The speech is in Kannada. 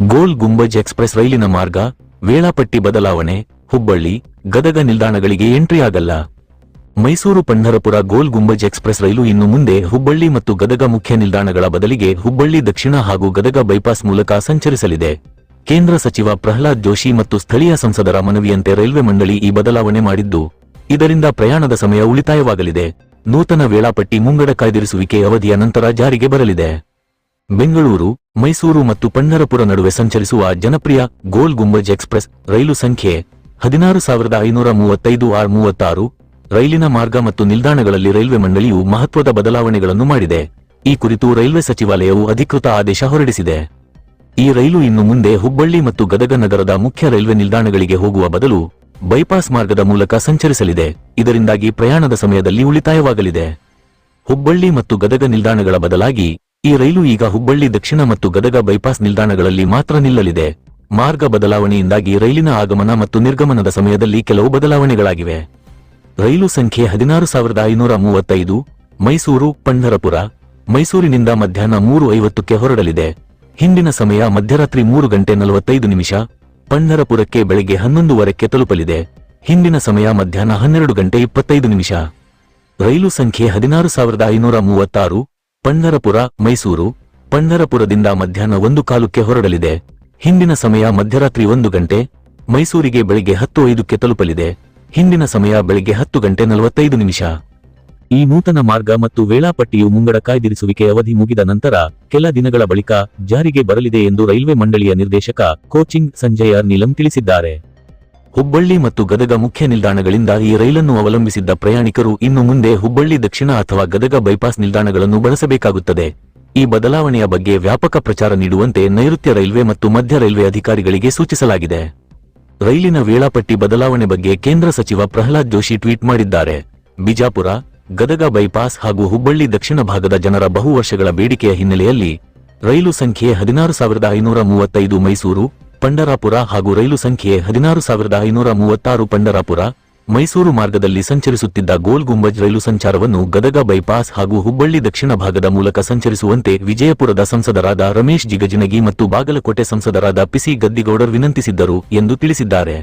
ಗೋಲ್ ಗುಂಬಜ್ ಎಕ್ಸ್‌ಪ್ರೆಸ್ ರೈಲಿನ ಮಾರ್ಗ, ವೇಳಾಪಟ್ಟಿ ಬದಲಾವಣೆ. ಹುಬ್ಬಳ್ಳಿ, ಗದಗ ನಿಲ್ದಾಣಗಳಿಗೆ ಎಂಟ್ರಿ ಆಗಲ್ಲ. ಮೈಸೂರು ಪಂಢರಪುರ ಗೋಲ್ ಗುಂಬಜ್ ಎಕ್ಸ್‌ಪ್ರೆಸ್ ರೈಲು ಇನ್ನು ಮುಂದೆ ಹುಬ್ಬಳ್ಳಿ ಮತ್ತು ಗದಗ ಮುಖ್ಯ ನಿಲ್ದಾಣಗಳ ಬದಲಿಗೆ ಹುಬ್ಬಳ್ಳಿ ದಕ್ಷಿಣ ಹಾಗೂ ಗದಗ ಬೈಪಾಸ್ ಮೂಲಕ ಸಂಚರಿಸಲಿದೆ. ಕೇಂದ್ರ ಸಚಿವ ಪ್ರಹ್ಲಾದ್ ಜೋಶಿ ಮತ್ತು ಸ್ಥಳೀಯ ಸಂಸದರ ಮನವಿಯಂತೆ ರೈಲ್ವೆ ಮಂಡಳಿ ಈ ಬದಲಾವಣೆ ಮಾಡಿದ್ದು, ಇದರಿಂದ ಪ್ರಯಾಣದ ಸಮಯ ಉಳಿತಾಯವಾಗಲಿದೆ. ನೂತನ ವೇಳಾಪಟ್ಟಿ ಮುಂಗಡ ಕಾಯ್ದಿರಿಸುವಿಕೆ ಅವಧಿಯ ನಂತರ ಜಾರಿಗೆ ಬರಲಿದೆ. ಬೆಂಗಳೂರು, ಮೈಸೂರು ಮತ್ತು ಪಂಢರಪುರ ನಡುವೆ ಸಂಚರಿಸುವ ಜನಪ್ರಿಯ ಗೋಲ್ ಗುಂಬಜ್ ಎಕ್ಸ್‌ಪ್ರೆಸ್ ರೈಲು ಸಂಖ್ಯೆ 16,535/36 ರೈಲಿನ ಮಾರ್ಗ ಮತ್ತು ನಿಲ್ದಾಣಗಳಲ್ಲಿ ರೈಲ್ವೆ ಮಂಡಳಿಯು ಮಹತ್ವದ ಬದಲಾವಣೆಗಳನ್ನು ಮಾಡಿದೆ. ಈ ಕುರಿತು ರೈಲ್ವೆ ಸಚಿವಾಲಯವು ಅಧಿಕೃತ ಆದೇಶ ಹೊರಡಿಸಿದೆ. ಈ ರೈಲು ಇನ್ನು ಮುಂದೆ ಹುಬ್ಬಳ್ಳಿ ಮತ್ತು ಗದಗ ನಗರದ ಮುಖ್ಯ ರೈಲ್ವೆ ನಿಲ್ದಾಣಗಳಿಗೆ ಹೋಗುವ ಬದಲು ಬೈಪಾಸ್ ಮಾರ್ಗದ ಮೂಲಕ ಸಂಚರಿಸಲಿದೆ. ಇದರಿಂದಾಗಿ ಪ್ರಯಾಣದ ಸಮಯದಲ್ಲಿ ಉಳಿತಾಯವಾಗಲಿದೆ. ಹುಬ್ಬಳ್ಳಿ ಮತ್ತು ಗದಗ ನಿಲ್ದಾಣಗಳ ಬದಲಾಗಿ ಈ ರೈಲು ಈಗ ಹುಬ್ಬಳ್ಳಿ ದಕ್ಷಿಣ ಮತ್ತು ಗದಗ ಬೈಪಾಸ್ ನಿಲ್ದಾಣಗಳಲ್ಲಿ ಮಾತ್ರ ನಿಲ್ಲಲಿದೆ. ಮಾರ್ಗ ಬದಲಾವಣೆಯಿಂದಾಗಿ ರೈಲಿನ ಆಗಮನ ಮತ್ತು ನಿರ್ಗಮನದ ಸಮಯದಲ್ಲಿ ಕೆಲವು ಬದಲಾವಣೆಗಳಾಗಿವೆ. ರೈಲು ಸಂಖ್ಯೆ 16,535 ಮೈಸೂರು ಪಂಢರಪುರ. ಮೈಸೂರಿನಿಂದ ಮಧ್ಯಾಹ್ನ 3:50ಕ್ಕೆ ಹೊರಡಲಿದೆ. ಹಿಂದಿನ ಸಮಯ ಮಧ್ಯರಾತ್ರಿ 3:45. ಪಂಢರಪುರಕ್ಕೆ ಬೆಳಗ್ಗೆ 11:15ಕ್ಕೆ ತಲುಪಲಿದೆ. ಹಿಂದಿನ ಸಮಯ ಮಧ್ಯಾಹ್ನ 12:25. ರೈಲು ಸಂಖ್ಯೆ 16,536 ಪಂಢರಪುರ ಮೈಸೂರು. ಪಂಢರಪುರದಿಂದ ಮಧ್ಯಾಹ್ನ 1:15ಕ್ಕೆ ಹೊರಡಲಿದೆ. ಹಿಂದಿನ ಸಮಯ ಮಧ್ಯರಾತ್ರಿ 1 ಗಂಟೆ. ಮೈಸೂರಿಗೆ ಬೆಳಗ್ಗೆ 10:05ಕ್ಕೆ ತಲುಪಲಿದೆ. ಹಿಂದಿನ ಸಮಯ ಬೆಳಗ್ಗೆ 10:45. ಈ ನೂತನ ಮಾರ್ಗ ಮತ್ತು ವೇಳಾಪಟ್ಟಿಯು ಮುಂಗಡ ಕಾಯ್ದಿರಿಸುವಿಕೆ ಅವಧಿ ಮುಗಿದ ನಂತರ ಕೆಲ ದಿನಗಳ ಬಳಿಕ ಜಾರಿಗೆ ಬರಲಿದೆ ಎಂದು ರೈಲ್ವೆ ಮಂಡಳಿಯ ನಿರ್ದೇಶಕ ಕೋಚಿಂಗ್ ಸಂಜಯ್ ಆರ್ ನೀಲಂ ತಿಳಿಸಿದ್ದಾರೆ. ಹುಬ್ಬಳ್ಳಿ ಮತ್ತು ಗದಗ ಮುಖ್ಯ ನಿಲ್ದಾಣಗಳಿಂದ ಈ ರೈಲನ್ನು ಅವಲಂಬಿಸಿದ್ದ ಪ್ರಯಾಣಿಕರು ಇನ್ನು ಮುಂದೆ ಹುಬ್ಬಳ್ಳಿ ದಕ್ಷಿಣ ಅಥವಾ ಗದಗ ಬೈಪಾಸ್ ನಿಲ್ದಾಣಗಳನ್ನು ಬಳಸಬೇಕಾಗುತ್ತದೆ. ಈ ಬದಲಾವಣೆಯ ಬಗ್ಗೆ ವ್ಯಾಪಕ ಪ್ರಚಾರ ನೀಡುವಂತೆ ನೈಋತ್ಯ ರೈಲ್ವೆ ಮತ್ತು ಮಧ್ಯ ರೈಲ್ವೆ ಅಧಿಕಾರಿಗಳಿಗೆ ಸೂಚಿಸಲಾಗಿದೆ. ರೈಲಿನ ವೇಳಾಪಟ್ಟಿ ಬದಲಾವಣೆ ಬಗ್ಗೆ ಕೇಂದ್ರ ಸಚಿವ ಪ್ರಹ್ಲಾದ್ ಜೋಶಿ ಟ್ವೀಟ್ ಮಾಡಿದ್ದಾರೆ. ಬಿಜಾಪುರ, ಗದಗ ಬೈಪಾಸ್ ಹಾಗೂ ಹುಬ್ಬಳ್ಳಿ ದಕ್ಷಿಣ ಭಾಗದ ಜನರ ಬಹು ವರ್ಷಗಳ ಬೇಡಿಕೆಯ ಹಿನ್ನೆಲೆಯಲ್ಲಿ ರೈಲು ಸಂಖ್ಯೆ 16,535 ಮೈಸೂರು ಪಂಢರಾಪುರ ಹಾಗೂ ರೈಲು ಸಂಖ್ಯೆ 16,536 ಪಂಢರಾಪುರ ಮೈಸೂರು ಮಾರ್ಗದಲ್ಲಿ ಸಂಚರಿಸುತ್ತಿದ್ದ ಗೋಲ್ ಗುಂಬಜ್ ರೈಲು ಸಂಚಾರವನ್ನು ಗದಗ ಬೈಪಾಸ್ ಹಾಗೂ ಹುಬ್ಬಳ್ಳಿ ದಕ್ಷಿಣ ಭಾಗದ ಮೂಲಕ ಸಂಚರಿಸುವಂತೆ ವಿಜಯಪುರದ ಸಂಸದರಾದ ರಮೇಶ್ ಜಿಗಜಿಣಗಿ ಮತ್ತು ಬಾಗಲಕೋಟೆ ಸಂಸದರಾದ ಪಿಸಿ ಗದ್ದಿಗೌಡರ್ ವಿನಂತಿಸಿದ್ದರು ಎಂದು ತಿಳಿಸಿದ್ದಾರೆ.